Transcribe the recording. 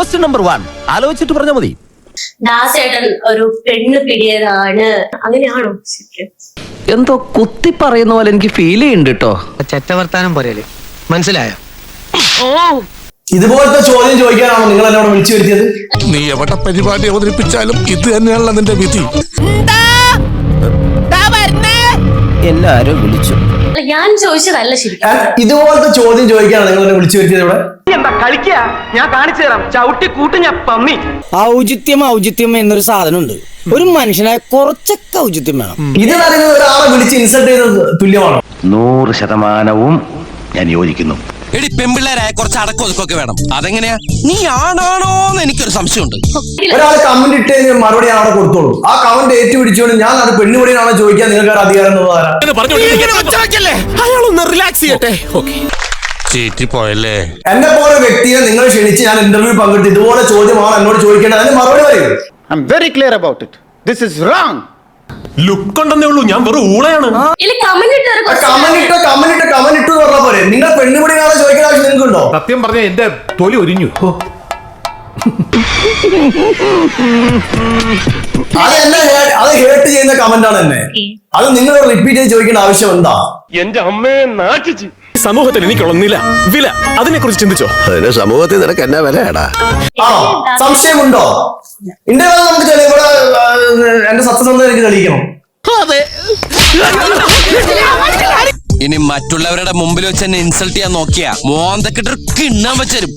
Question number 1 ആലോചിച്ചിട്ട് പറഞ്ഞാൽ മതി. ദാസേട്ടൻ ഒരു പെണ്ണ് പിടിയതാണ്, അങ്ങനെയാണോ? എന്തോ കുത്തി പറയുന്ന പോലെ എനിക്ക് ഫീൽ ചെയ്യുന്നുണ്ട് കേട്ടോ. ചെറ്റവർത്താനം പോരല്ലേ, മനസ്സിലായോ? ഇതുപോലത്തെ ചോദ്യം ചോദിക്കാനാണോ നിങ്ങൾ എന്നോട് വിളിച്ചു വരുത്തിയത്? നീ എവിടെ പരിപാടി അവതരിപ്പിച്ചാലും ഇത് തന്നെയാണല്ലോ നിന്റെ വിധി. എല്ലാരും വിളിച്ചു. ഞാൻ ചോദിച്ചതല്ല ശരിക്കും. ഇതുപോലത്തെ ചോദ്യം ചോദിക്കാനാണ് നിങ്ങൾ എന്നെ വിളിച്ചു വരുത്തിയത് ഇവിടെ? എന്താ കളിക്കാ? ഞാൻ കാണിച്ചു തരാം. ചവിട്ടി കൂട്ട് ഞാൻ പന്നി. ഔചിത്യം എന്നൊരു സാധനമുണ്ട്. ഒരു മനുഷ്യനായ കുറച്ചൊക്കെ ഔചിത്യം വേണം. ഇത് പറയുന്നത് ഒരാളെ വിളിച്ച് ഇൻസൾട്ട് ചെയ്തത് തുല്യമാണോ? 100% ഞാൻ യോജിക്കുന്നു. എടി പെമ്പിള്ളേരായ കുറച്ച് അടക്കൊതുക്കൊക്കെ വേണം. അതെങ്ങനെയാ? നീ ആണാണോന്ന് എനിക്കൊരു സംശയമുണ്ട്. ഒരാൾ കമന്റ് ഇട്ട് മറുപടി ഞാൻ അവിടെ കൊടുത്തോളൂ. ആ കമന്റ് ഏറ്റുപിടിച്ചുകൊണ്ട് ഞാൻ അത് പെണ്ണുപടിയാണോ ചോദിക്കാൻ നിങ്ങൾക്ക് അധികാരം അയാളൊന്ന് റിലാക്സ് ചെയ്യട്ടെ. പോയല്ലേ. എന്നെ പോലെ വ്യക്തിയെ നിങ്ങൾ ക്ഷണിച്ച് ഞാൻ ഇന്റർവ്യൂ പങ്കെടുത്ത് ഇതുപോലെ ചോദ്യമാണ് എന്നോട് ചോദിക്കേണ്ടത്, അതിന് മറുപടി പറയൂ. I am very clear about it. This is wrong. Look ഉണ്ടെന്നേ ഉള്ളൂ, ഞാൻ വെറും ഊളയാണ്. കമന്റ് ഇട്ടു പറഞ്ഞ പോലെ നിങ്ങൾ പെണ്ണുപടിയാണോ ചോദിക്കേണ്ട ആവശ്യം നിങ്ങൾക്കുണ്ടോ? സത്യം പറഞ്ഞ എന്റെ തൊലി ഒരിഞ്ഞു. അത് ഹേർട്ട് ചെയ്യുന്ന കമന്റ് ആണ് എന്നെ. അത് നിങ്ങൾ റിപ്പീറ്റ് ചെയ്ത് ചോദിക്കേണ്ട ആവശ്യം എന്താ? എന്റെ അമ്മയെ നാട്ടിച്ച്. സമൂഹത്തിൽ എനിക്കുള്ള വില അതിനെ കുറിച്ച് ചിന്തിച്ചോ? അതിന് സമൂഹത്തിൽ നിനക്ക് എന്നാ വിലയാടാ? ആണോ? സംശയമുണ്ടോ? എന്റെ നമുക്ക് ഇവിടെ എന്റെ സത്യസന്ധത എനിക്ക് തെളിയിക്കണം. ഇനി മറ്റുള്ളവരുടെ മുമ്പിൽ വെച്ച് എന്നെ ഇൻസൾട്ട് ചെയ്യാൻ നോക്കിയാ മോന്തക്കിട്ട് കിണ്ണാൻ വെച്ചരും.